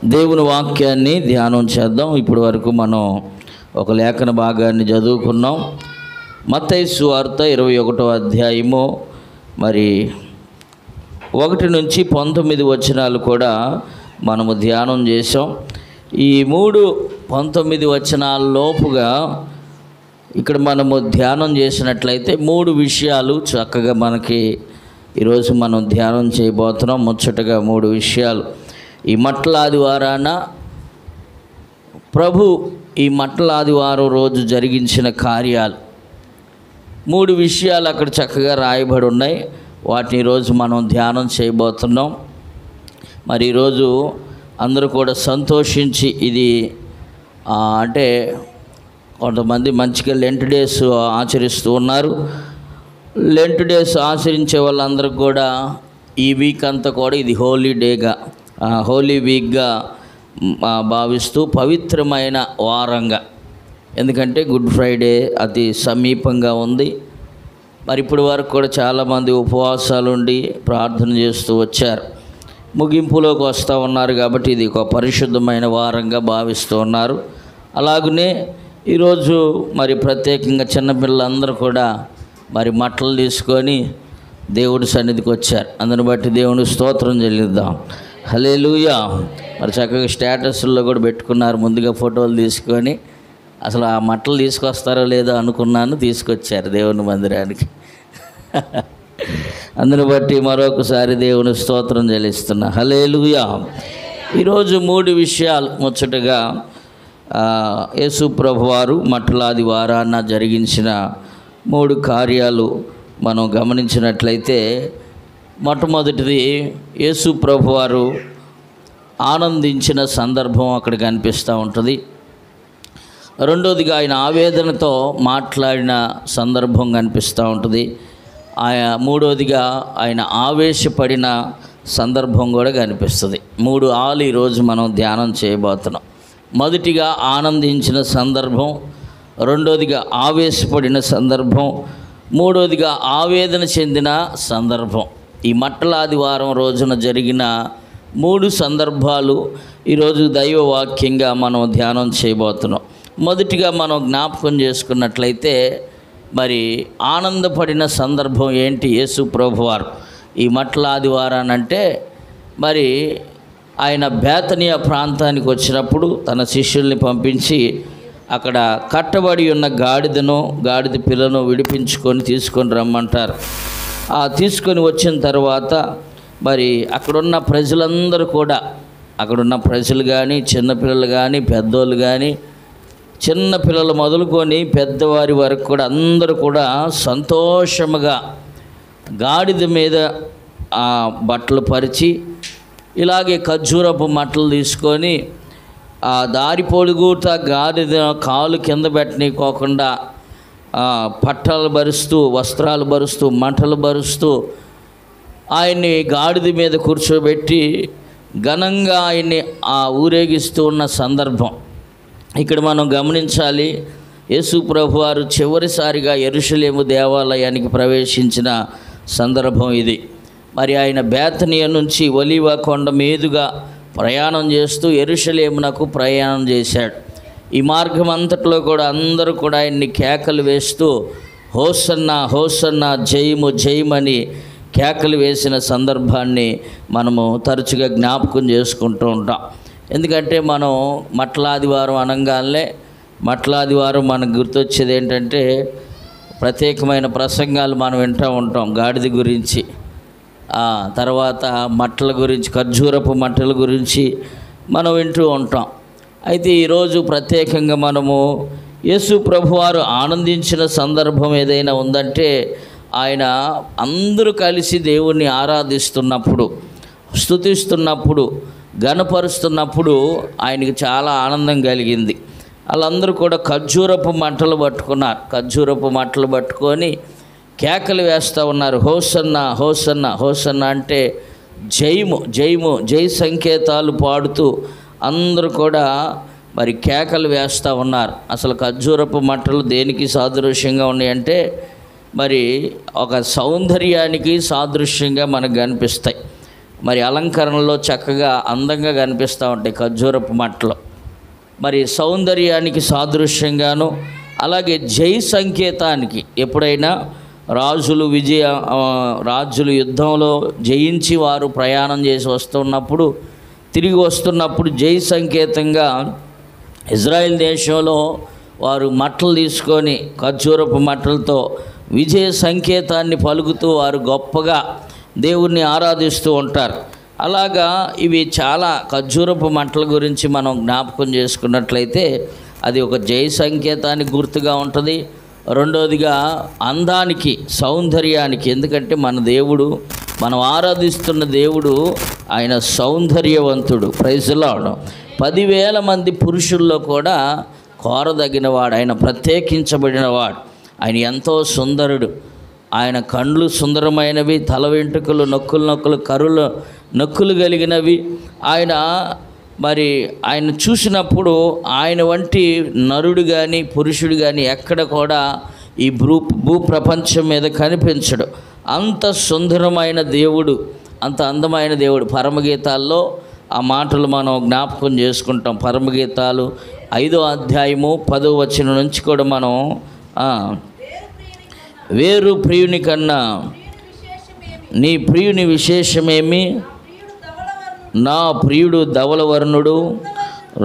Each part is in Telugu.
దేవుని వాక్యాన్ని ధ్యానం చేద్దాం. ఇప్పటి వరకు మనం ఒక లేఖన భాగాన్ని చదువుకున్నాం. మత్తయి సువార్త 21వ అధ్యాయము మరి 1 నుంచి 19 వచనాలు కూడా మనము ధ్యానం చేసాం. ఈ 19 వచనాల లోపుగా ఇక్కడ మనము ధ్యానం చేసినట్లయితే 3 విషయాలు చక్కగా మనకి ఈరోజు మనం ధ్యానం చేయబోతున్నాం. ముచ్చటగా 3 విషయాలు. ఈ మట్ల ఆదివారాన ప్రభు ఈ మట్ల ఆదివారం రోజు జరిగించిన కార్యాలు 3 విషయాలు అక్కడ చక్కగా రాయబడి ఉన్నాయి. వాటిని ఈరోజు మనం ధ్యానం చేయబోతున్నాం. మరి ఈరోజు అందరూ కూడా సంతోషించి ఇది అంటే కొంతమంది మంచిగా లెంట్ డేస్ ఆచరిస్తూ ఉన్నారు. లెంట్ డేస్ ఆచరించే వాళ్ళందరూ కూడా ఈ వీక్ అంతా కూడా ఇది హోలీ వీక్గా భావిస్తూ పవిత్రమైన వారంగా, ఎందుకంటే గుడ్ ఫ్రైడే అతి సమీపంగా ఉంది. మరి ఇప్పటి వరకు కూడా చాలామంది ఉపవాసాలు ఉండి ప్రార్థన చేస్తూ వచ్చారు. ముగింపులోకి వస్తూ ఉన్నారు కాబట్టి ఇది ఒక పరిశుద్ధమైన వారంగా భావిస్తూ ఉన్నారు. అలాగనే ఈరోజు మరి ప్రత్యేకంగా చిన్నపిల్లలందరూ కూడా మరి మట్టలు తీసుకొని దేవుడి సన్నిధికి వచ్చారు. అందుని బట్టి దేవుని స్తోత్రం చెల్లిద్దాం. హల్లెలూయా. మరి చక్కగా స్టేటస్లో కూడా పెట్టుకున్నారు. ముందుగా ఫోటోలు తీసుకొని అసలు ఆ మట్టలు తీసుకొస్తారో లేదో అనుకున్నాను, తీసుకొచ్చారు దేవుని మందిరానికి. అందుని బట్టి మరొకసారి దేవుని స్తోత్రం చెల్లిస్తున్నా. హల్లెలూయా. ఈరోజు 3 విషయాలు ముచ్చటగా యేసు ప్రభువారు మట్ల ఆదివారాన జరిగించిన 3 కార్యాలు మనం గమనించినట్లయితే, మొట్టమొదటిది యేసు ప్రభువారు ఆనందించిన సందర్భం అక్కడ కనిపిస్తూ ఉంటుంది. రెండోదిగా ఆయన ఆవేదనతో మాట్లాడిన సందర్భం కనిపిస్తూ ఉంటుంది. మూడోదిగా ఆయన ఆవేశపడిన సందర్భం కూడా కనిపిస్తుంది. 3 ఆలు ఈరోజు మనం ధ్యానం చేయబోతున్నాం. మొదటిగా ఆనందించిన సందర్భం, రెండోదిగా ఆవేశపడిన సందర్భం, మూడోదిగా ఆవేదన చెందిన సందర్భం. ఈ మట్ల ఆదివారం రోజున జరిగిన 3 సందర్భాలు ఈరోజు దైవవాక్యంగా మనం ధ్యానం చేయబోతున్నాం. మొదటిగా మనం జ్ఞాపకం చేసుకున్నట్లయితే మరి ఆనందపడిన సందర్భం ఏంటి? యేసు ప్రభువారు ఈ మట్ల ఆదివారానంటే మరి ఆయన బేతనియా ప్రాంతానికి వచ్చినప్పుడు తన శిష్యుల్ని పంపించి అక్కడ కట్టబడి ఉన్న గాడిద పిల్లను విడిపించుకొని తీసుకొని రమ్మంటారు. తీసుకొని వచ్చిన తర్వాత మరి అక్కడున్న ప్రజలందరూ కూడా, అక్కడున్న ప్రజలు కానీ, చిన్నపిల్లలు కానీ, పెద్దోళ్ళు కానీ, చిన్నపిల్లలు మొదలుకొని పెద్దవారి వరకు కూడా అందరూ కూడా సంతోషముగా గాడిద మీద బట్టలు పరిచి, ఇలాగే ఖర్జూరపు మట్టలు తీసుకొని ఆ దారి పొడుగుట గాడిద కాలు కింద పెట్టనీకోకుండా పట్టాలు బరుస్తూ, వస్త్రాలు బరుస్తూ, మంటలు బరుస్తూ ఆయన్ని గాడిద మీద కూర్చోబెట్టి ఘనంగా ఆయన్ని ఊరేగిస్తూ ఉన్న సందర్భం ఇక్కడ మనం గమనించాలి. యేసు ప్రభువారు చివరిసారిగా యెరూషలేము దేవాలయానికి ప్రవేశించిన సందర్భం ఇది. మరి ఆయన బేతనియా నుంచి ఒలీవ కొండ మీదుగా ప్రయాణం చేస్తూ యెరూషలేమునకు ప్రయాణం చేశాడు. ఈ మార్గం అంతట్లో కూడా అందరూ కూడా ఆయన్ని కేకలు వేస్తూ హోసన్నా హోసన్నా జయము జయమని కేకలు వేసిన సందర్భాన్ని మనము తరచుగా జ్ఞాపకం చేసుకుంటూ ఉంటాం. ఎందుకంటే మనం మట్ల ఆదివారం అనగానే మట్ల ఆదివారం మనకు గుర్తొచ్చేది ఏంటంటే ప్రత్యేకమైన ప్రసంగాలు మనం వింటూ ఉంటాం. గాడిద గురించి, తర్వాత మట్టల గురించి, ఖర్జూరపు మట్టల గురించి మనం వింటూ ఉంటాం. అయితే ఈరోజు ప్రత్యేకంగా మనము యేసు ప్రభువారు ఆనందించిన సందర్భం ఏదైనా ఉందంటే ఆయన అందరూ కలిసి దేవుణ్ణి ఆరాధిస్తున్నప్పుడు, స్తుతిస్తున్నప్పుడు, ఘనపరుస్తున్నప్పుడు ఆయనకి చాలా ఆనందం కలిగింది. వాళ్ళందరూ కూడా ఖర్జూరపు మట్టలు పట్టుకున్నారు. ఖర్జూరపు మట్టలు పట్టుకొని కేకలు వేస్తూ ఉన్నారు. హోసన్నా హోసన్నా హోసన్నా అంటే జయము జయము జై సంకేతాలు పాడుతూ అందరూ కూడా మరి కేకలు వేస్తూ ఉన్నారు. అసలు ఖర్జూరపు మట్టలు దేనికి సాదృశ్యంగా ఉన్నాయంటే మరి ఒక సౌందర్యానికి సాదృశ్యంగా మనకు కనిపిస్తాయి. మరి అలంకరణలో చక్కగా అందంగా కనిపిస్తూ ఉంటాయి ఖర్జూరపు మట్టలు. మరి సౌందర్యానికి సాదృశ్యంగాను, అలాగే జై సంకేతానికి ఎప్పుడైనా రాజులు యుద్ధంలో జయించి వారు ప్రయాణం చేసి వస్తున్నప్పుడు, తిరిగి వస్తున్నప్పుడు జై సంకేతంగా ఇజ్రాయెల్ దేశంలో వారు మట్టలు తీసుకొని ఖర్జూరపు మట్టలతో విజయ సంకేతాన్ని పలుకుతూ వారు గొప్పగా దేవుణ్ణి ఆరాధిస్తూ ఉంటారు. అలాగా ఇవి చాలా ఖర్జూరపు మట్టల గురించి మనం జ్ఞాపకం చేసుకున్నట్లయితే అది ఒక జయ సంకేతానికి గుర్తుగా ఉంటుంది. రెండవదిగా అందానికి, సౌందర్యానికి. ఎందుకంటే మన దేవుడు, మనం ఆరాధిస్తున్న దేవుడు ఆయన సౌందర్యవంతుడు. Praise lord. 10,000 మంది పురుషుల్లో కూడా కోరదగినవాడు, ఆయన ప్రత్యేకించబడినవాడు. ఆయన ఎంతో సుందరుడు. ఆయన కండ్లు సుందరమైనవి, తల వెంట్రుకలు నొక్కులు కలిగినవి. ఆయన చూసినప్పుడు ఆయన వంటి నరుడు కానీ పురుషుడు కానీ ఎక్కడ కూడా ఈ భూప్రపంచం మీద కనిపించడు. అంత సుందరమైన దేవుడు, అంత అందమైన దేవుడు. పరమగీతాల్లో ఆ మాటలు మనం జ్ఞాపకం చేసుకుంటాం. పరమగీతాలు 5వ అధ్యాయము 10వ వచనం నుంచి కూడా మనం వేరు ప్రియుని కన్నా నీ ప్రియుని విశేషమేమి, నా ప్రియుడు ధవలవర్ణుడు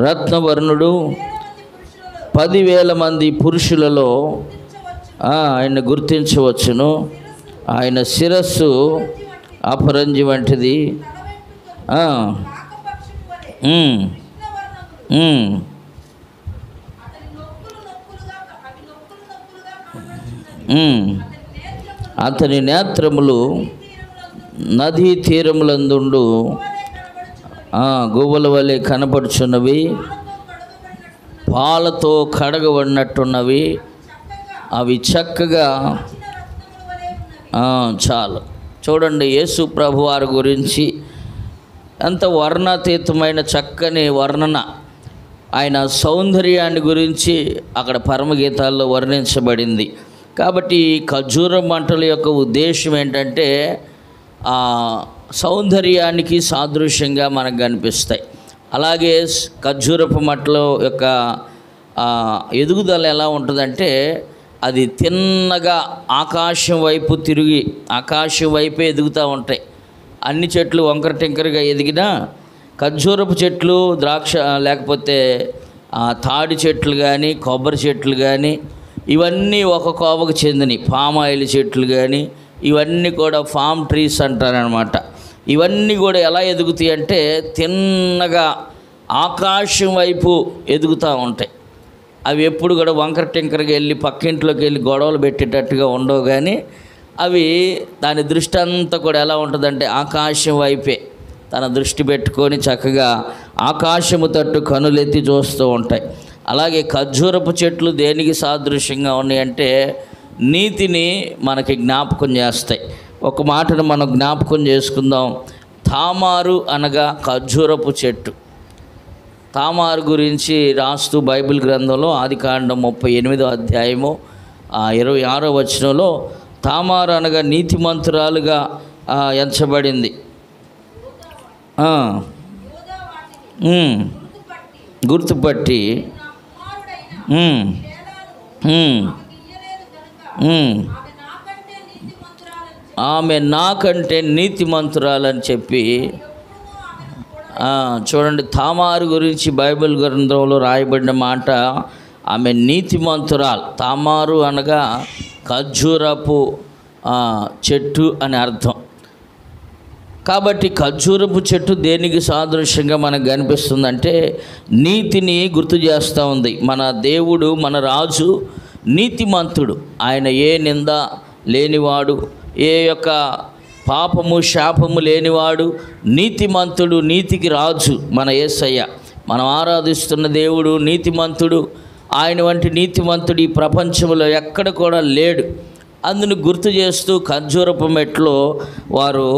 రత్నవర్ణుడు, 10,000 మంది పురుషులలో ఆయన గుర్తించవచ్చును. ఆయన శిరస్సు అపరంజి వంటిది, అతని నేత్రములు నదీ తీరములందుండు గువ్వల వలె కనపడుచున్నవి, పాలతో కడగబడినట్టున్నవి, అవి చక్కగా చాలు. చూడండి, యేసు ప్రభు వారి గురించి ఎంత వర్ణాతీతమైన చక్కని వర్ణన, ఆయన సౌందర్యాన్ని గురించి అక్కడ పరమగీతాల్లో వర్ణించబడింది. కాబట్టి ఖర్జూర మంటల యొక్క ఉద్దేశం ఏంటంటే సౌందర్యానికి సాదృశ్యంగా మనకు కనిపిస్తాయి. అలాగే ఖర్జూరపు మట్టల యొక్క ఎదుగుదల ఎలా ఉంటుందంటే అది తిన్నగా ఆకాశం వైపు తిరిగి ఆకాశం వైపే ఎదుగుతూ ఉంటాయి. అన్ని చెట్లు వంకర టింకరగా ఎదిగినా ఖర్జూరపు చెట్లు, ద్రాక్ష లేకపోతే తాడి చెట్లు కానీ, కొబ్బరి చెట్లు కానీ, ఇవన్నీ ఒక కోవకు చెందినవి. పామ్ ఆయిల్ చెట్లు కానీ, ఇవన్నీ కూడా ఫామ్ ట్రీస్ అంటారనమాట. ఇవన్నీ కూడా ఎలా ఎదుగుతాయి అంటే తిన్నగా ఆకాశం వైపు ఎదుగుతూ ఉంటాయి. అవి ఎప్పుడు కూడా వంకర టింకరగా వెళ్ళి పక్కింట్లోకి వెళ్ళి గొడవలు పెట్టేటట్టుగా ఉండవు. కానీ అవి దాని దృష్టి అంతా కూడా ఎలా ఉంటుందంటే ఆకాశం వైపే తన దృష్టి పెట్టుకొని చక్కగా ఆకాశము తట్టు కనులెత్తి చూస్తూ ఉంటాయి. అలాగే ఖర్జూరపు చెట్లు దేనికి సాదృశ్యంగా ఉన్నాయంటే నీతిని మనకి జ్ఞాపకం చేస్తాయి. ఒక మాటను మనం జ్ఞాపకం చేసుకుందాం. తామారు అనగా ఖర్జూరపు చెట్టు. తామారు గురించి రాస్తూ బైబిల్ గ్రంథంలో ఆదికాండం 38వ అధ్యాయము 26వ వచనంలో తామారు అనగా నీతిమంతురాలుగా ఎంచబడింది. గుర్తుపట్టి ఆమె నాకంటే నీతిమంతురాలని చెప్పి చూడండి, తామారు గురించి బైబిల్ గ్రంథంలో రాయబడిన మాట ఆమె నీతిమంతురాలు. తామారు అనగా ఖర్జూరపు చెట్టు అని అర్థం. కాబట్టి ఖర్జూరపు చెట్టు దేనికి సాదృశ్యంగా మనకు కనిపిస్తుందంటే నీతిని గుర్తు చేస్తూ ఉంది. మన దేవుడు, మన రాజు నీతిమంతుడు. ఆయన ఏ నింద లేనివాడు, ఏ యొక్క పాపము శాపము లేనివాడు, నీతిమంతుడు, నీతికి రాజు మన యేసయ్య. మనం ఆరాధిస్తున్న దేవుడు నీతిమంతుడు. ఆయన వంటి నీతిమంతుడు ఈ ప్రపంచంలో ఎక్కడ కూడా లేడు. అందును గుర్తు చేస్తూ ఖర్జూరపు మెట్లో వారు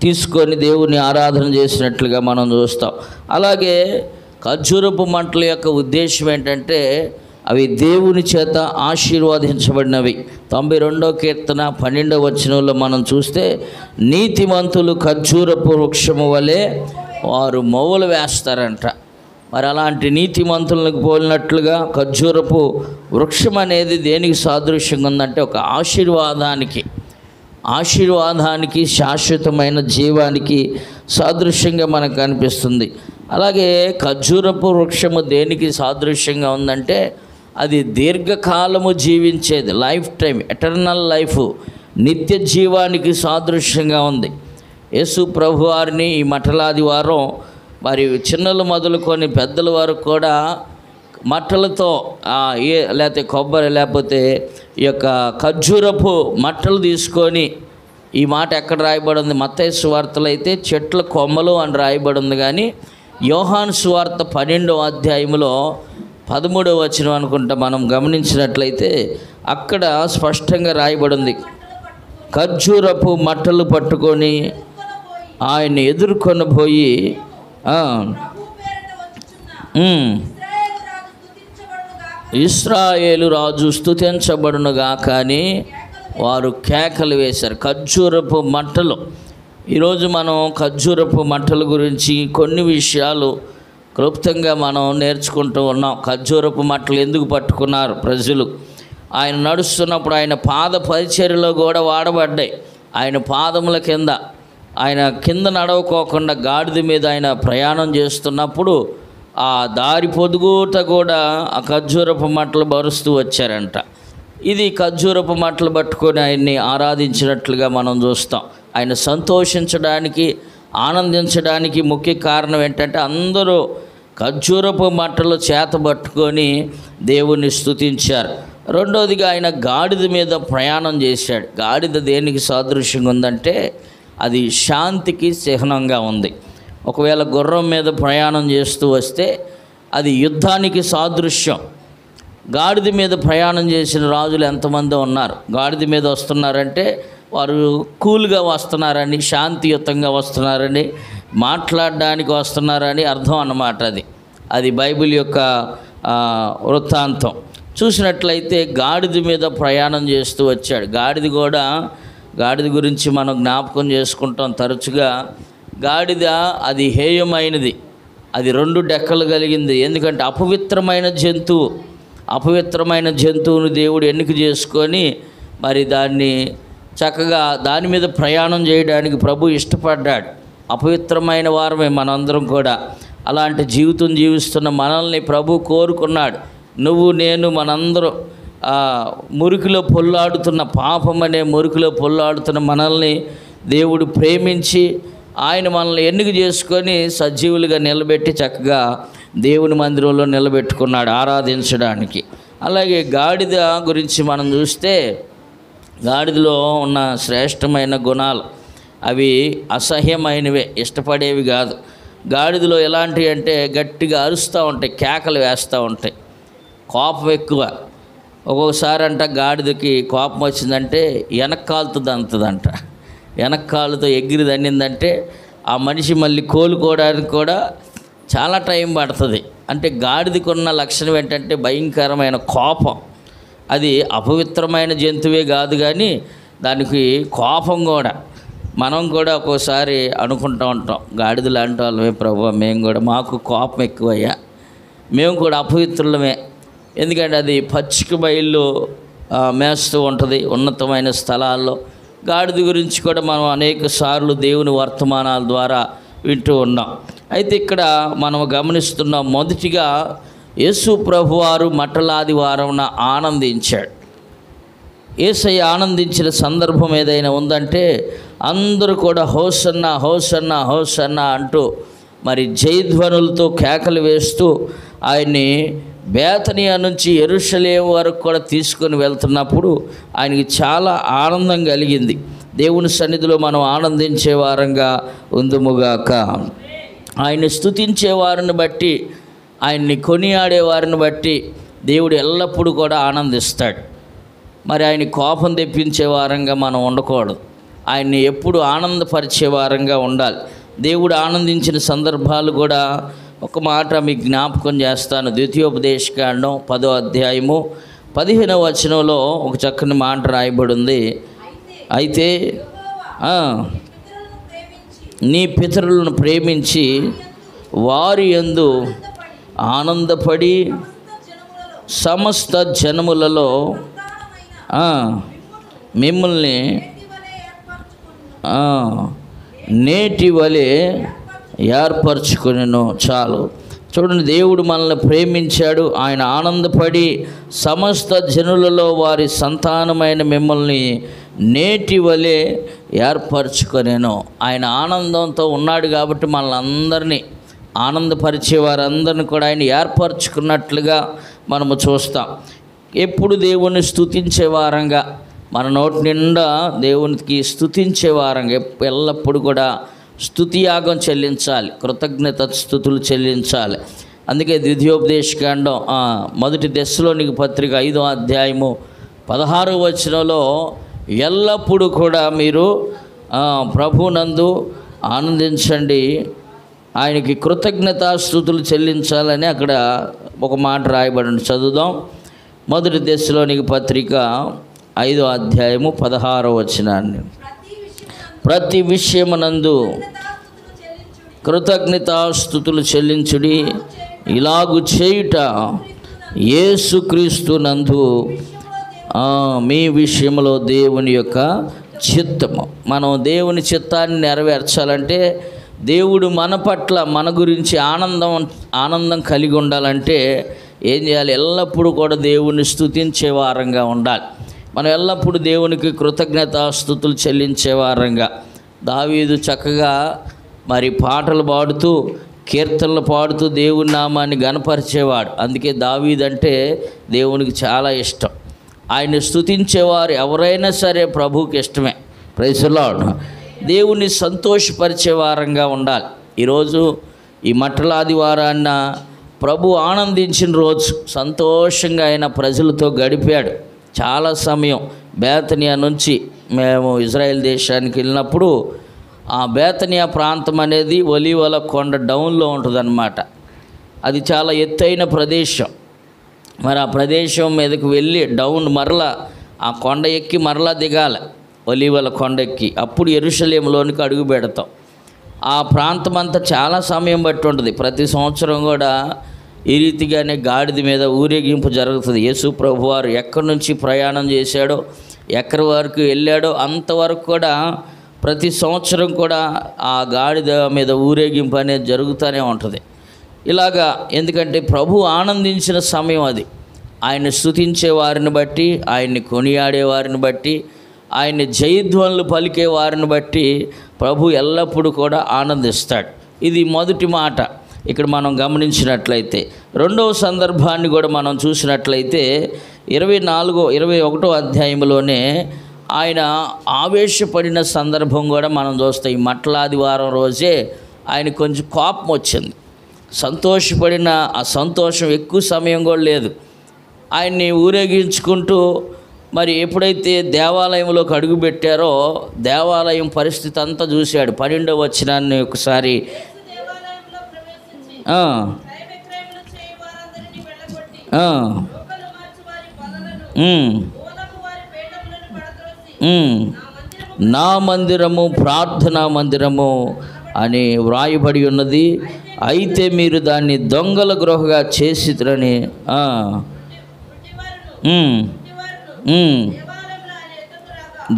తీసుకొని దేవుని ఆరాధన చేసినట్లుగా మనం చూస్తాం. అలాగే ఖర్జూరపు మంటల యొక్క ఉద్దేశం ఏంటంటే అవి దేవుని చేత ఆశీర్వదించబడినవి. 92వ కీర్తన 12వ వచనంలో మనం చూస్తే, నీతిమంతులు ఖర్జూరపు వృక్షము వలె వారు మొవ్వలు వేస్తారంట. మరి అలాంటి నీతిమంతులకు పోలినట్లుగా ఖర్జూరపు వృక్షం అనేది దేనికి సాదృశ్యంగా ఉందంటే, ఒక ఆశీర్వాదానికి శాశ్వతమైన జీవానికి సాదృశ్యంగా మనకు కనిపిస్తుంది. అలాగే ఖర్జూరపు వృక్షము దేనికి సాదృశ్యంగా ఉందంటే, అది దీర్ఘకాలము జీవించేది, లైఫ్ టైం, ఎటర్నల్ లైఫ్, నిత్య జీవానికి సాదృశ్యంగా ఉంది. యేసు ప్రభు వారిని ఈ మట్టలాదివారం మరి చిన్నలు మొదలుకొని పెద్దల వరకు కూడా మట్టలతో లేకపోతే కొబ్బరి లేకపోతే ఈ యొక్క ఖర్జూరపు మట్టలు తీసుకొని, ఈ మాట ఎక్కడ రాయబడి ఉంది? మత్తయి సువార్తలో అయితే చెట్ల కొమ్మలు అని రాయబడి ఉంది. కానీ యోహాను సువార్త 12వ అధ్యాయంలో 13వ వచనం అనుకుంటా మనం గమనించినట్లయితే అక్కడ స్పష్టంగా రాయబడి ఉంది, ఖర్జూరపు మట్టలు పట్టుకొని ఆయన్ని ఎదుర్కొని పోయి ఇశ్రాయేలు రాజు స్తుతించబడునుగా కానీ వారు కేకలు వేశారు. ఖర్జూరపు మట్టలు. ఈరోజు మనం ఖర్జూరపు మట్టల గురించి కొన్ని విషయాలు క్లుప్తంగా మనం నేర్చుకుంటూ ఉన్నాం. ఖర్జూరపు మట్టలు ఎందుకు పట్టుకున్నారు ప్రజలు? ఆయన నడుస్తున్నప్పుడు ఆయన పాద పరిచర్యలో కూడా వాడబడ్డాయి. ఆయన పాదముల కింద, ఆయన కింద నడవకోకుండా గాడిద మీద ఆయన ప్రయాణం చేస్తున్నప్పుడు ఆ దారి పొదుగుట కూడా ఆ ఖర్జూరపు మట్టలు బరుస్తూ వచ్చారంట. ఇది ఖర్జూరపు మట్టలు పట్టుకొని ఆయన్ని ఆరాధించినట్లుగా మనం చూస్తాం. ఆయన సంతోషించడానికి, ఆనందించడానికి ముఖ్య కారణం ఏంటంటే, అందరూ ఖర్జూరపు మట్టలు చేత పట్టుకొని దేవుణ్ణి స్తుతించారు. రెండవదిగా ఆయన గాడిద మీద ప్రయాణం చేశాడు. గాడిద దేనికి సాదృశ్యంగా ఉందంటే, అది శాంతికి చిహ్నంగా ఉంది. ఒకవేళ గుర్రం మీద ప్రయాణం చేస్తూ వస్తే అది యుద్ధానికి సాదృశ్యం. గాడిద మీద ప్రయాణం చేసిన రాజులు ఎంతమంది ఉన్నారు? గాడిద మీద వస్తున్నారంటే వారు కూల్గా వస్తున్నారని, శాంతియుతంగా వస్తున్నారని, మాట్లాడడానికి వస్తున్నారని అర్థం అన్నమాట. అది బైబిల్ యొక్క వృత్తాంతం. చూసినట్లయితే గాడిద మీద ప్రయాణం చేస్తూ వచ్చాడు. గాడిద గురించి మనం జ్ఞాపకం చేసుకుంటాం తరచుగా. గాడిద అది హేయమైనది, అది 2 డెక్కలు కలిగింది. ఎందుకంటే అపవిత్రమైన జంతువును దేవుడు ఎన్నిక చేసుకొని మరి దాన్ని చక్కగా దాని మీద ప్రయాణం చేయడానికి ప్రభు ఇష్టపడ్డాడు. అపవిత్రమైన వారమే మనందరం కూడా. అలాంటి జీవితం జీవిస్తున్న మనల్ని ప్రభు కోరుకున్నాడు. నువ్వు నేను మనందరం మురికిలో పొల్లాడుతున్న, పాపం అనే మురికిలో పొల్లాడుతున్న మనల్ని దేవుడు ప్రేమించి ఆయన మనల్ని ఎన్నిక చేసుకొని సజీవులుగా నిలబెట్టి చక్కగా దేవుని మందిరంలో నిలబెట్టుకున్నాడు ఆరాధించడానికి. అలాగే గాడిద గురించి మనం చూస్తే, గాడిదలో ఉన్న శ్రేష్టమైన గుణాలు అవి అసహ్యమైనవే, ఇష్టపడేవి కాదు. గాడిదలో ఎలాంటివి అంటే గట్టిగా అరుస్తూ ఉంటాయి, కేకలు వేస్తూ ఉంటాయి, కోపం ఎక్కువ. ఒక్కొక్కసారి అంట గాడిదకి కోపం వచ్చిందంటే వెనక్కాలుతో దంతదంట. వెనక్కాలుతో ఎగిరి దన్నిందంటే ఆ మనిషి మళ్ళీ కోలుకోవడానికి కూడా చాలా టైం పడుతుంది. అంటే గాడిదకు ఉన్న లక్షణం ఏంటంటే భయంకరమైన కోపం. అది అపవిత్రమైన జంతువే కాదు కానీ దానికి కోపం కూడా. మనం కూడా ఒక్కోసారి అనుకుంటూ ఉంటాం, గాడిద లాంటి వాళ్ళమే ప్రభు, మేము కూడా, మాకు కోపం ఎక్కువయ్యా, మేము కూడా అపవిత్రులమే. ఎందుకంటే అది పచ్చిక బయళ్ళు మేస్తూ ఉంటుంది ఉన్నతమైన స్థలాల్లో. గాడిద గురించి కూడా మనం అనేక సార్లు దేవుని వర్తమానాల ద్వారా వింటూ ఉన్నాం. అయితే ఇక్కడ మనం గమనిస్తున్నాం, మొదటిగా యేసు ప్రభువారు మట్టలాదివారం ఆనందించాడు. యేసయ్య ఆనందించిన సందర్భం ఏదైనా ఉందంటే అందరూ కూడా హోసన్నా హోసన్నా హోసన్నా అంటూ మరి జయధ్వనులతో కేకలు వేస్తూ ఆయన్ని బేతనియా నుంచి యెరూషలేము వరకు కూడా తీసుకొని వెళ్తున్నప్పుడు ఆయనకి చాలా ఆనందం కలిగింది. దేవుని సన్నిధిలో మనం ఆనందించే వారంగా ఉందుముగాక. ఆయన్ని స్తుతించే వారిని బట్టి, ఆయన్ని కొనియాడే వారిని బట్టి దేవుడు ఎల్లప్పుడూ కూడా ఆనందిస్తాడు. మరి ఆయన కోపం తెప్పించే వారంగా మనం ఉండకూడదు, ఆయన్ని ఎప్పుడు ఆనందపరిచే వారంగా ఉండాలి. దేవుడు ఆనందించిన సందర్భాలు కూడా ఒక మాట మీకు జ్ఞాపకం చేస్తాను. ద్వితీయోపదేశకాండం 10వ అధ్యాయము 15వ వచనంలో ఒక చక్కని మాట రాయబడి ఉంది. అయితే నీ పితరులను ప్రేమించి వారి యందు ఆనందపడి సమస్త జనములలో మిమ్మల్ని నేటి వలె ఏర్పరచుకొనెను. చాలు. చూడండి, దేవుడు మనల్ని ప్రేమించాడు. ఆయన ఆనందపడి సమస్త జనులలో వారి సంతానమైన మిమ్మల్ని నేటి వలె ఏర్పరచుకొనెను. ఆయన ఆనందంతో ఉన్నాడు కాబట్టి మనల్ని అందరినీ ఆనందపరిచే వారందరిని కూడా ఆయన ఏర్పరచుకున్నట్లుగా మనము చూస్తాం. ఎప్పుడు దేవుణ్ణి స్తుతించే వారంగా, మన నోటి నిండా దేవునికి స్తుతించే వారంగా ఎల్లప్పుడూ కూడా స్తుతియాగం చెల్లించాలి, కృతజ్ఞత స్తుతులు చెల్లించాలి. అందుకే ద్వితీయోపదేశకాండం 1 దెస్సలోనిక పత్రిక 5వ అధ్యాయము 16వ వచనంలో ఎల్లప్పుడూ కూడా మీరు ప్రభునందు ఆనందించండి, ఆయనకి కృతజ్ఞతాస్తుతులు చెల్లించాలని అక్కడ ఒక మాట రాయబడి చదువుదాం. 1 దెస్సలోనిక పత్రిక 5వ అధ్యాయము 16వ వచనాన్ని. ప్రతి విషయమునందు కృతజ్ఞతాస్తుతులు చెల్లించుడి, ఇలాగు చేయుట యేసుక్రీస్తు నందు మీ విషయంలో దేవుని యొక్క చిత్తము. మనం దేవుని చిత్తాన్ని నెరవేర్చాలంటే, దేవుడు మన పట్ల మన గురించి ఆనందం కలిగి ఉండాలంటే ఏం చేయాలి? ఎల్లప్పుడూ కూడా దేవుణ్ణి స్తుతించే వారంగా ఉండాలి. మనం ఎల్లప్పుడూ దేవునికి కృతజ్ఞతాస్తుతులు చెల్లించే వారంగా. దావీదు చక్కగా మరి పాటలు పాడుతూ, కీర్తనలు పాడుతూ దేవుని నామాన్ని గణపరిచేవాడు. అందుకే దావీదు అంటే దేవునికి చాలా ఇష్టం. ఆయన్ని స్తుతించేవారు ఎవరైనా సరే ప్రభువుకి ఇష్టమే. Praise the lord. దేవుని సంతోషపరిచే వారంగా ఉండాలి. ఈరోజు ఈ మట్టల ఆదివారాన్న ప్రభు ఆనందించిన రోజు, సంతోషంగా ఆయన ప్రజలతో గడిపాడు. చాలా సమయం బేతనియా నుంచి మేము ఇజ్రాయెల్ దేశానికి వెళ్ళినప్పుడు, ఆ బేతనియా ప్రాంతం అనేది ఒలీవల కొండ డౌన్లో ఉంటుందన్నమాట. అది చాలా ఎత్తైన ప్రదేశం. మరి ఆ ప్రదేశం మీదకి వెళ్ళి డౌన్ మరలా ఆ కొండ ఎక్కి మరలా దిగాలి, ఒలీవల కొండ ఎక్కి, అప్పుడు యెరూషలేములోనికి అడుగు పెడతాం. ఆ ప్రాంతం అంతా చాలా సమయం బట్టి ఉంటుంది. ప్రతి సంవత్సరం కూడా ఈ రీతిగానే గాడిద మీద ఊరేగింపు జరుగుతుంది. యేసు ప్రభువారు ఎక్కడి నుంచి ప్రయాణం చేశాడో, ఎక్కడి వరకు వెళ్ళాడో అంతవరకు కూడా ప్రతి సంవత్సరం కూడా ఆ గాడిద మీద ఊరేగింపు అనేది జరుగుతూనే ఉంటుంది. ఇలాగా ఎందుకంటే ప్రభు ఆనందించిన సమయం అది. ఆయన్ని స్తుతించే వారిని బట్టి, ఆయన్ని కొనియాడే వారిని బట్టి, ఆయన్ని జయధ్వనులు పలికే వారిని బట్టి ప్రభు ఎల్లప్పుడూ కూడా ఆనందిస్తాడు. ఇది మొదటి మాట. ఇక్కడ మనం గమనించినట్లయితే రెండవ సందర్భాన్ని కూడా మనం చూసినట్లయితే 21వ అధ్యాయంలోనే ఆయన ఆవేశపడిన సందర్భం కూడా మనం చూస్తాం. ఈ మట్టల ఆదివారం రోజే ఆయన కొంచెం కోపం వచ్చింది. సంతోషపడిన ఆ సంతోషం ఎక్కువ సమయం కూడా లేదు. ఆయన్ని ఊరేగించుకుంటూ మరి ఎప్పుడైతే దేవాలయంలోకి అడుగుపెట్టారో దేవాలయం పరిస్థితి అంతా చూశాడు. 12వ వచనాన్ని ఒకసారి నా మందిరము ప్రార్థనా మందిరము అని వ్రాయబడి ఉన్నది, అయితే మీరు దాన్ని దొంగల గృహగా చేసిరని.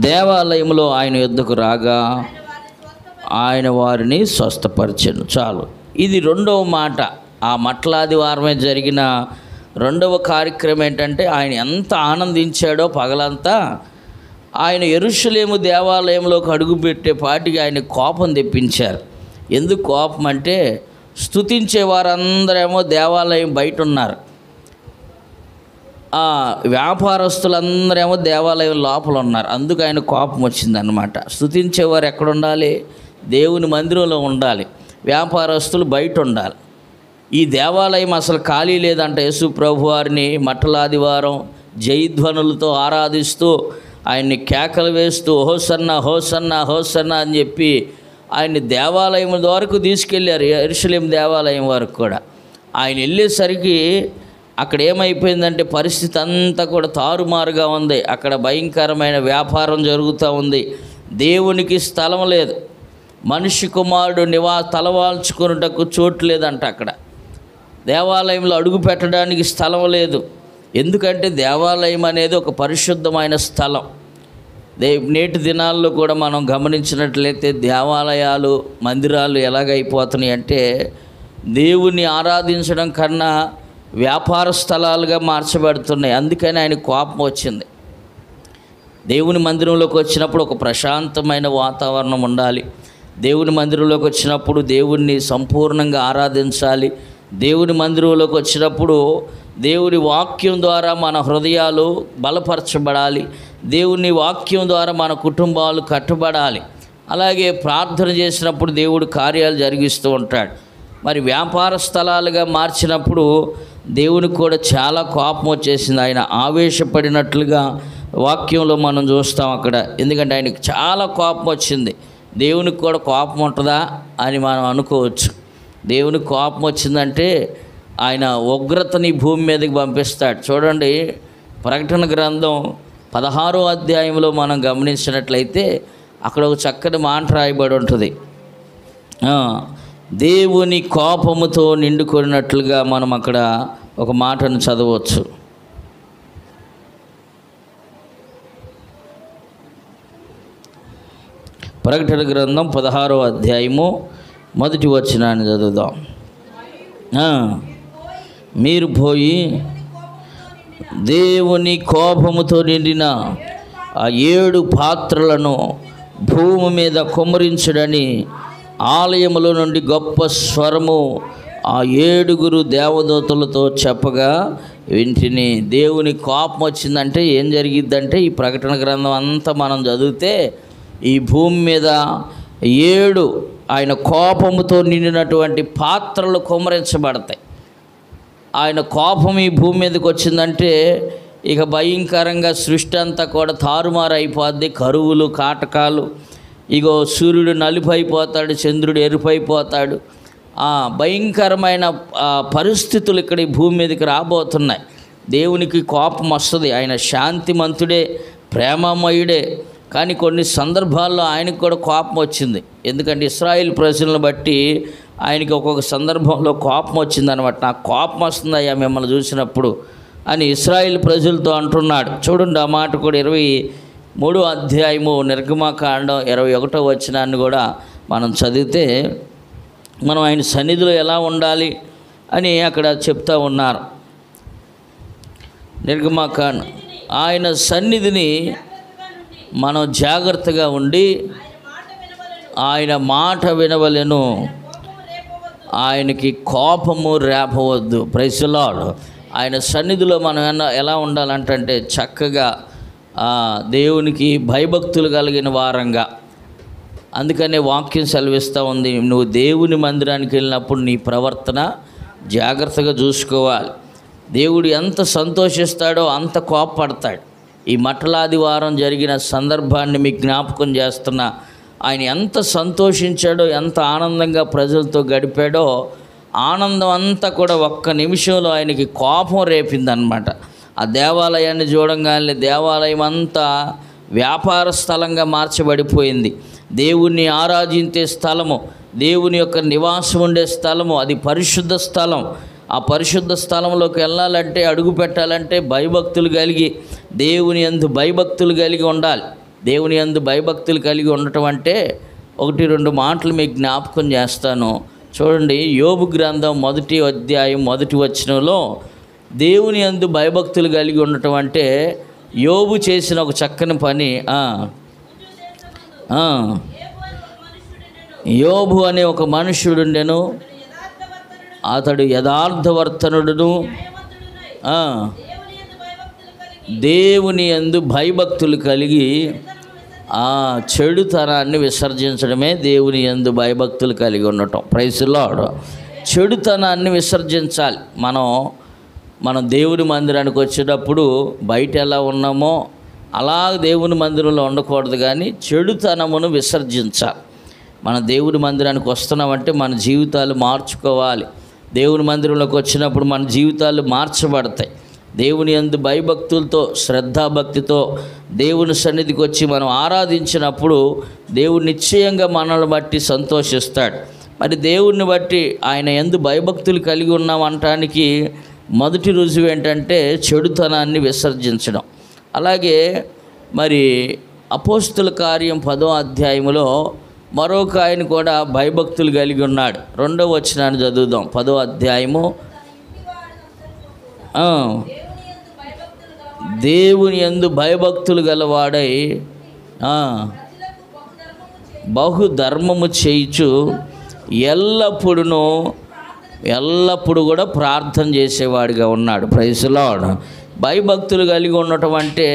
దేవాలయంలో ఆయన యొద్దకు రాగా ఆయన వారిని స్వస్థపరిచెను. చాలు. ఇది రెండవ మాట. ఆ మట్టల ఆదివారమే జరిగిన రెండవ కార్యక్రమం ఏంటంటే, ఆయన ఎంత ఆనందించాడో పగలంతా. ఆయన యెరూషలేము దేవాలయంలోకి అడుగుపెట్టే పాటికి ఆయన కోపం తెప్పించారు. ఎందుకు కోపం అంటే, స్తుతించే వారందరేమో దేవాలయం బయట ఉన్నారు, ఆ వ్యాపారస్తులందరేమో దేవాలయం లోపల ఉన్నారు. అందుకు ఆయన కోపం వచ్చిందన్నమాట. స్తుతించేవారు ఎక్కడ ఉండాలి? దేవుని మందిరంలో ఉండాలి. వ్యాపారస్తులు బయట ఉండాలి. ఈ దేవాలయం అసలు ఖాళీ లేదంట. యేసు ప్రభు వారిని మట్టల ఆదివారం జయధ్వనులతో ఆరాధిస్తూ, ఆయన్ని కేకలు వేస్తూ హోసన్నా హోసన్నా హోసన్నా అని చెప్పి ఆయన్ని దేవాలయం వరకు తీసుకెళ్ళారు, యెరూషలేము దేవాలయం వరకు కూడా. ఆయన వెళ్ళేసరికి అక్కడ ఏమైపోయిందంటే పరిస్థితి అంతా కూడా తారుమారుగా ఉంది. అక్కడ భయంకరమైన వ్యాపారం జరుగుతూ ఉంది. దేవునికి స్థలం లేదు. మనిషి కుమారుడు తలవాల్చుకున్నటకు చోటు లేదంట. అక్కడ దేవాలయంలో అడుగు పెట్టడానికి స్థలం లేదు. ఎందుకంటే దేవాలయం అనేది ఒక పరిశుద్ధమైన స్థలం. నేటి దినాల్లో కూడా మనం గమనించినట్లయితే దేవాలయాలు, మందిరాలు ఎలాగైపోతున్నాయి అంటే దేవుణ్ణి ఆరాధించడం కన్నా వ్యాపార స్థలాలుగా మార్చబడుతున్నాయి. అందుకని ఆయన కోపం వచ్చింది. దేవుని మందిరంలోకి వచ్చినప్పుడు ఒక ప్రశాంతమైన వాతావరణం ఉండాలి. దేవుని మందిరంలోకి వచ్చినప్పుడు దేవుణ్ణి సంపూర్ణంగా ఆరాధించాలి. దేవుని మందిరంలోకి వచ్చినప్పుడు దేవుని వాక్యం ద్వారా మన హృదయాలు బలపరచబడాలి. దేవుని వాక్యం ద్వారా మన కుటుంబాలు కట్టబడాలి. అలాగే ప్రార్థన చేసినప్పుడు దేవుడు కార్యాలు జరిగిస్తూ ఉంటాడు. మరి వ్యాపార స్థలాలుగా మార్చినప్పుడు దేవునికి కూడా చాలా కోపం వచ్చేసింది. ఆయన ఆవేశపడినట్లుగా వాక్యంలో మనం చూస్తాం అక్కడ. ఎందుకంటే ఆయనకి చాలా కోపం వచ్చింది. దేవునికి కూడా కోపం ఉంటుందా అని మనం అనుకోవచ్చు. దేవునికి కోపం వచ్చిందంటే ఆయన ఉగ్రతని భూమి మీదకి పంపిస్తాడు. చూడండి, ప్రకటన గ్రంథం 16వ అధ్యాయంలో మనం గమనించినట్లయితే అక్కడ ఒక చక్కని మాట రాయబడి ఉంటుంది. దేవుని కోపముతో నిండుకొనినట్లుగా మనం అక్కడ ఒక మాటను చదవచ్చు. ప్రకటన గ్రంథం 16వ అధ్యాయము 1వ వచనాన్ని చదువుదాం. మీరు పోయి దేవుని కోపముతో నిండిన ఆ 7 పాత్రలను భూమి మీద కుమ్మరించుడని ఆలయములో నుండి గొప్ప స్వరము ఆ 7 దేవదూతలతో చెప్పగా వింటిని. దేవుని కోపం వచ్చిందంటే ఏం జరిగిద్దంటే ఈ ప్రకటన గ్రంథం అంతా మనం చదివితే ఈ భూమి మీద 7 ఆయన కోపముతో నిండినటువంటి పాత్రలు కుమ్మరించబడతాయి. ఆయన కోపం ఈ భూమి మీదకి వచ్చిందంటే ఇక భయంకరంగా సృష్టి అంతా కూడా తారుమారు అయిపోద్ది. కరువులు, కాటకాలు, ఇగో సూర్యుడు నలుపైపోతాడు, చంద్రుడు ఎరుపైపోతాడు. భయంకరమైన పరిస్థితులు ఇక్కడ ఈ భూమి మీదకి రాబోతున్నాయి. దేవునికి కోపం వస్తుంది. ఆయన శాంతిమంతుడే, ప్రేమమయుడే. కానీ కొన్ని సందర్భాల్లో ఆయనకు కూడా కోపం వచ్చింది. ఎందుకంటే ఇశ్రాయేల్ ప్రజలను బట్టి ఆయనకి ఒక్కొక్క సందర్భంలో కోపం వచ్చిందనమాట. నాకు కోపం వస్తుందయ్యా మిమ్మల్ని చూసినప్పుడు అని ఇశ్రాయేల్ ప్రజలతో అంటున్నాడు. చూడండి, ఆ మాట కూడా 23వ అధ్యాయము నిర్గమకాండం 21వ వచనాన్ని కూడా మనం చదివితే మనం ఆయన సన్నిధిలో ఎలా ఉండాలి అని అక్కడ చెప్తా ఉన్నారు. నిర్గమకాండం ఆయన సన్నిధిని మనం జాగ్రత్తగా ఉండి ఆయన మాట వినవలెను, ఆయనకి కోపము రేపవద్దు. Praise the lord. ఆయన సన్నిధిలో మనం ఎలా ఉండాలంటే చక్కగా దేవునికి భయభక్తులు కలిగిన వారంగా. అందుకనే వాక్యం సెలవిస్తూ ఉంది, నువ్వు దేవుని మందిరానికి వెళ్ళినప్పుడు నీ ప్రవర్తన జాగ్రత్తగా చూసుకోవాలి. దేవుడు ఎంత సంతోషిస్తాడో అంత కోపపడతాడు. ఈ మట్టలాదివారం జరిగిన సందర్భాన్ని మీకు జ్ఞాపకం చేస్తున్నా. ఆయన ఎంత సంతోషించాడో, ఎంత ఆనందంగా ప్రజలతో గడిపాడో, ఆనందం అంతా కూడా ఒక్క నిమిషంలో ఆయనకి కోపం రేపిందనమాట. ఆ దేవాలయాన్ని చూడంగానే దేవాలయం అంతా వ్యాపార స్థలంగా మార్చబడిపోయింది. దేవుణ్ణి ఆరాధించే స్థలము, దేవుని యొక్క నివాసం ఉండే స్థలము, అది పరిశుద్ధ స్థలం. ఆ పరిశుద్ధ స్థలంలోకి వెళ్ళాలంటే, అడుగు పెట్టాలంటే భయభక్తులు కలిగి, దేవుని యందు భయభక్తులు కలిగి ఉండాలి. దేవుని యందు భయభక్తులు కలిగి ఉండటం అంటే 1-2 మాటలు మీకు జ్ఞాపకం చేస్తాను. చూడండి, యోబు గ్రంథం 1వ అధ్యాయం 1వ వచనంలో దేవుని యందు భయభక్తులు కలిగి ఉండటం అంటే యోబు చేసిన ఒక చక్కని పని. యోబు అనే ఒక మనుష్యుడుండెను, అతడు యథార్థవర్తనుడును, దేవుని యందు భయభక్తులు కలిగి చెడుతనాన్ని విసర్జించడమే దేవుని యందు భయభక్తులు కలిగి ఉండటం. Praise the lord. చెడుతనాన్ని విసర్జించాలి. మనం దేవుని మందిరానికి వచ్చేటప్పుడు బయట ఎలా ఉన్నామో అలా దేవుని మందిరంలో ఉండకూడదు, కానీ చెడుతనమును విసర్జించాలి. మన దేవుని మందిరానికి వస్తున్నామంటే మన జీవితాలు మార్చుకోవాలి. దేవుని మందిరంలోకి వచ్చినప్పుడు మన జీవితాలు మార్చబడతాయి. దేవుని యందు భయభక్తులతో శ్రద్ధాభక్తితో దేవుని సన్నిధికి వచ్చి మనం ఆరాధించినప్పుడు దేవుడు నిశ్చయంగా మనల్ని బట్టి సంతోషిస్తాడు. మరి దేవుణ్ణి బట్టి ఆయన యందు భయభక్తులు కలిగి ఉన్నామంటానికి మొదటి రుజువు ఏంటంటే చెడుతనాన్ని విసర్జించడం. అలాగే మరి అపోస్తుల కార్యం 10వ అధ్యాయంలో మరొక ఆయన కూడా భయభక్తులు కలిగి ఉన్నాడు. 2వ వచనాన్ని చదువుదాం. 10వ అధ్యాయము. దేవుని యందు భయభక్తులు గలవాడై బహుధర్మము చేయుచు ఎల్లప్పుడూ కూడా ప్రార్థన చేసేవాడిగా ఉన్నాడు. Praise lord. భయభక్తులు కలిగి ఉండటం అంటే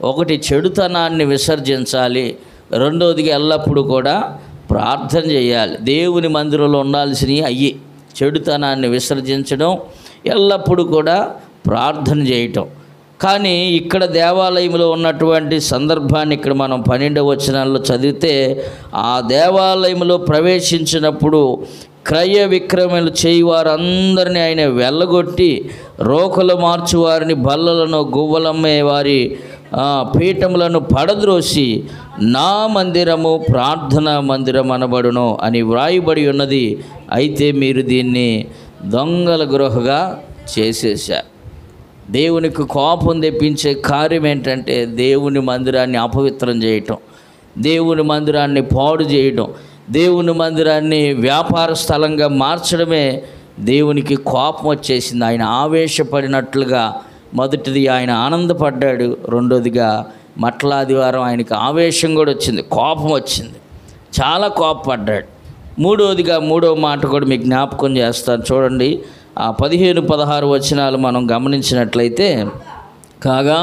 ఒకటి చెడుతనాన్ని విసర్జించాలి, రెండవదిగా ఎల్లప్పుడూ కూడా ప్రార్థన చేయాలి. దేవుని మందిరంలో ఉండాల్సినవి అయ్యి చెడుతనాన్ని విసర్జించడం, ఎల్లప్పుడూ కూడా ప్రార్థన చేయటం. కానీ ఇక్కడ దేవాలయంలో ఉన్నటువంటి సందర్భాన్ని ఇక్కడ మనం 12వ వచనాల్లో చదివితే, ఆ దేవాలయంలో ప్రవేశించినప్పుడు క్రయ విక్రయములు చేయువారందరినీ ఆయన వెళ్ళగొట్టి, రోకలు మార్చువారిని, బల్లలను గువ్వలమ్మే వారి పీఠములను పడద్రోసి, నా మందిరము ప్రార్థనా మందిరం అనబడును అని వ్రాయబడి ఉన్నది. అయితే మీరు దీన్ని దొంగల గృహగా చేసేశారు. దేవునికి కోపం తెప్పించే కార్యం ఏంటంటే దేవుని మందిరాన్ని అపవిత్రం చేయటం, దేవుని మందిరాన్ని పాడు చేయడం, దేవుని మందిరాన్ని వ్యాపార స్థలంగా మార్చడమే దేవునికి కోపం వచ్చేసింది. ఆయన ఆవేశపడినట్లుగా మొదటిది ఆయన ఆనందపడ్డాడు, రెండోదిగా మట్లాదివారం ఆయనకి ఆవేశం కూడా వచ్చింది, కోపం వచ్చింది, చాలా కోపపడ్డాడు. మూడవదిగా మూడవ మాట కూడా మీకు జ్ఞాపకం చేస్తాను. చూడండి, ఆ 15-16 వచనాలు మనం గమనించినట్లయితే, కాగా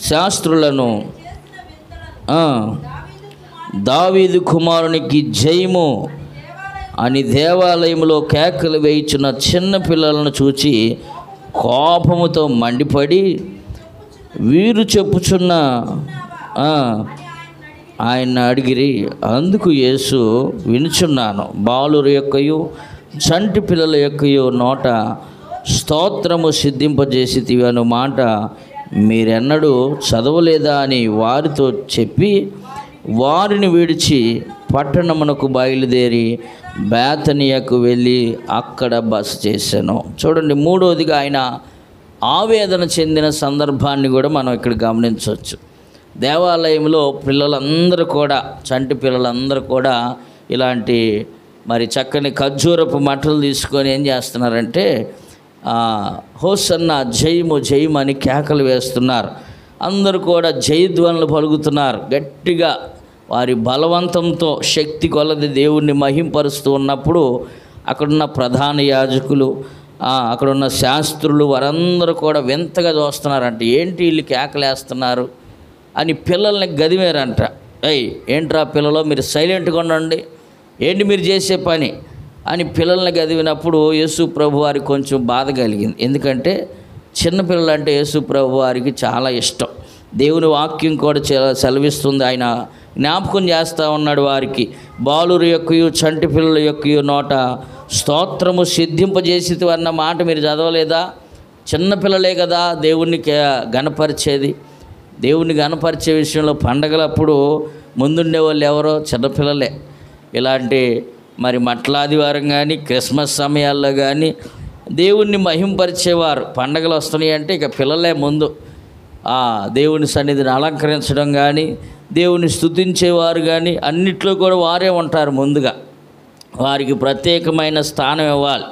శాస్త్రులను దావీదు కుమారునికి జయము అని దేవాలయంలో కేకలు వేయించిన చిన్న పిల్లలను చూచి కోపముతో మండిపడి, వీరు చెప్పుచున్న ఆయన అడిగిరి. అందుకు యేసు, వినుచున్నాను, బాలుర యొక్కయు చంటి పిల్లల యొక్కయు నోట స్తోత్రము సిద్ధింపజేసితివి అను మాట మీరెన్నడూ చదవలేదా అని వారితో చెప్పి, వారిని విడిచి పట్టణమునకు బయలుదేరి బేతనియకు వెళ్ళి అక్కడ బస చేశాను. చూడండి, మూడవదిగా ఆయన ఆవేదన చెందిన సందర్భాన్ని కూడా మనం ఇక్కడ గమనించవచ్చు. దేవాలయంలో పిల్లలందరూ కూడా, చంటి పిల్లలందరూ కూడా ఇలాంటి మరి చక్కని ఖర్జూరపు మట్టలు తీసుకొని ఏం చేస్తున్నారంటే, హోసన్న జయము జయము అని కేకలు వేస్తున్నారు. అందరూ కూడా జయధ్వనులు పలుకుతున్నారు గట్టిగా. వారి బలవంతంతో శక్తి కొలది దేవుణ్ణి మహింపరుస్తూ ఉన్నప్పుడు అక్కడున్న ప్రధాన యాజకులు, అక్కడున్న శాస్త్రులు వారందరూ కూడా వింతగా చూస్తున్నారంట. ఏంటి వీళ్ళు కేకలేస్తున్నారు అని పిల్లల్ని గదివేరంట. ఏంట్రా పిల్లలు, మీరు సైలెంట్గా ఉండండి, ఏంటి మీరు చేసే పని అని పిల్లల్ని గదివినప్పుడు యేసు ప్రభు వారికి కొంచెం బాధ కలిగింది. ఎందుకంటే చిన్నపిల్లలు అంటే యేసు ప్రభు వారికి చాలా ఇష్టం. దేవుని వాక్యం కూడా సెలవిస్తుంది, ఆయన జ్ఞాపకం చేస్తూ ఉన్నాడు వారికి, బాలురు యొక్కయు చంటి పిల్లల యొక్కయు నోట స్తోత్రము సిద్ధింపజేసితి అన్న మాట మీరు చదవలేదా? చిన్నపిల్లలే కదా దేవుణ్ణి గణపరిచేది. దేవుణ్ణి గణపరిచే విషయంలో పండగలప్పుడు ముందుండే వాళ్ళు ఎవరో చిన్నపిల్లలే. ఇలాంటి మరి మట్లాదివారం కానీ క్రిస్మస్ సమయాల్లో కానీ దేవుణ్ణి మహింపరిచేవారు. పండగలు వస్తున్నాయి అంటే ఇక పిల్లలే ముందు దేవుని సన్నిధిని అలంకరించడం కానీ, దేవుని స్తుతించేవారు కానీ అన్నిట్లో కూడా వారే ఉంటారు ముందుగా. వారికి ప్రత్యేకమైన స్థానం ఇవ్వాలి.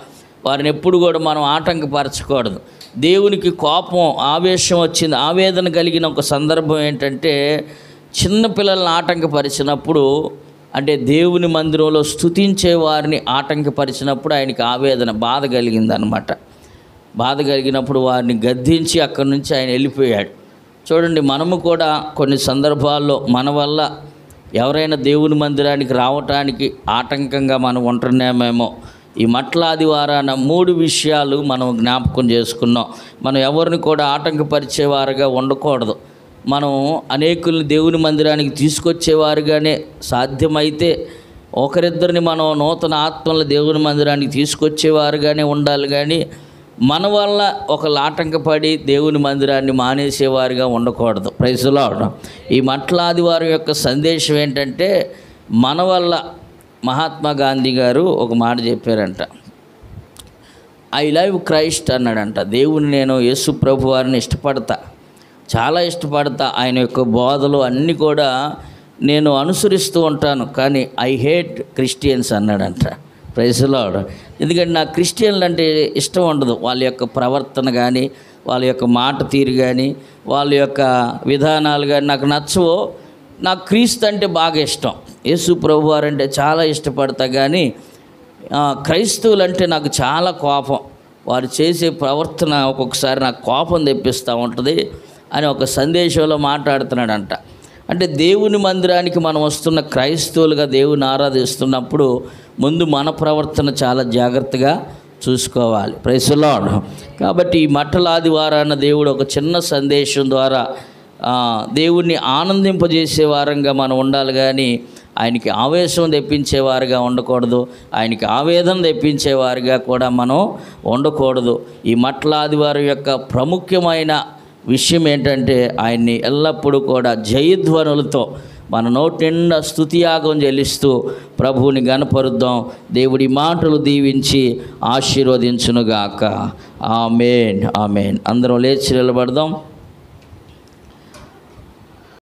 వారిని ఎప్పుడు కూడా మనం ఆటంకపరచకూడదు. దేవునికి కోపం, ఆవేశం వచ్చింది, ఆవేదన కలిగిన ఒక సందర్భం ఏంటంటే, చిన్నపిల్లల్ని ఆటంకపరిచినప్పుడు, అంటే దేవుని మందిరంలో స్తుతించే వారిని ఆటంకపరిచినప్పుడు ఆయనకి ఆవేదన, బాధ కలిగిందనమాట. బాధ కలిగినప్పుడు వారిని గద్దించి అక్కడి నుంచి ఆయన వెళ్ళిపోయాడు. చూడండి, మనము కూడా కొన్ని సందర్భాల్లో మన వల్ల ఎవరైనా దేవుని మందిరానికి రావటానికి ఆటంకంగా మనం ఉంటున్నామేమో. ఈ మట్లాదివారాన 3 విషయాలు మనం జ్ఞాపకం చేసుకున్నాం. మనం ఎవరిని కూడా ఆటంకపరిచేవారుగా ఉండకూడదు. మనం అనేకుల్ని దేవుని మందిరానికి తీసుకొచ్చేవారుగానే, సాధ్యమైతే ఒకరిద్దరిని మనం నూతన ఆత్మల దేవుని మందిరానికి తీసుకొచ్చేవారుగానే ఉండాలి, కానీ మన వల్ల ఒకళ్ళు ఆటంకపడి దేవుని మందిరాన్ని మానేసేవారుగా ఉండకూడదు. Praise the lord. ఈ మట్ల ఆదివారం యొక్క సందేశం ఏంటంటే, మన వల్ల మహాత్మా గాంధీ గారు ఒక మాట చెప్పారంట, ఐ లవ్ క్రైస్ట్ అన్నాడంట. దేవుని నేను యేసు ప్రభు వారిని ఇష్టపడతా, చాలా ఇష్టపడతా, ఆయన యొక్క బోధలు అన్నీ కూడా నేను అనుసరిస్తూ ఉంటాను, కానీ ఐ హేట్ క్రిస్టియన్స్ అన్నాడంట. Praise the lord. ఎందుకంటే నాకు క్రిస్టియన్లు అంటే ఇష్టం ఉండదు. వాళ్ళ యొక్క ప్రవర్తన కానీ, వాళ్ళ యొక్క మాట తీరు కానీ, వాళ్ళ యొక్క విధానాలు కానీ నాకు నచ్చవు. నాకు క్రీస్తు అంటే బాగా ఇష్టం, యేసు ప్రభు వారంటే చాలా ఇష్టపడతా, కానీ క్రైస్తవులంటే నాకు చాలా కోపం. వారు చేసే ప్రవర్తన ఒక్కొక్కసారి నాకు కోపం తెప్పిస్తూ ఉంటుంది అని ఒక సందేశంలో మాట్లాడుతున్నాడంట. అంటే దేవుని మందిరానికి మనం వస్తున్న క్రైస్తవులుగా దేవుని ఆరాధిస్తున్నప్పుడు ముందు మన ప్రవర్తన చాలా జాగ్రత్తగా చూసుకోవాలి. Praise the lord. కాబట్టి ఈ మట్టల ఆదివారాన దేవుడు ఒక చిన్న సందేశం ద్వారా దేవుణ్ణి ఆనందింపజేసే వారంగా మనం ఉండాలి, కానీ ఆయనకి ఆవేశం తెప్పించేవారుగా ఉండకూడదు, ఆయనకి ఆవేదన తెప్పించేవారుగా కూడా మనం ఉండకూడదు. ఈ మట్ల ఆదివారం యొక్క ప్రాముఖ్యమైన విషయం ఏంటంటే, ఆయన్ని ఎల్లప్పుడూ కూడా జయధ్వనులతో మన నోటి నిండా స్తుతియాగం చెల్లిస్తూ ప్రభువుని గణపరుద్దాం. దేవుడి మాటలు దీవించి ఆశీర్వదించునుగాక. ఆమేన్, ఆమేన్. అందరం లేచి నిలబడదాం.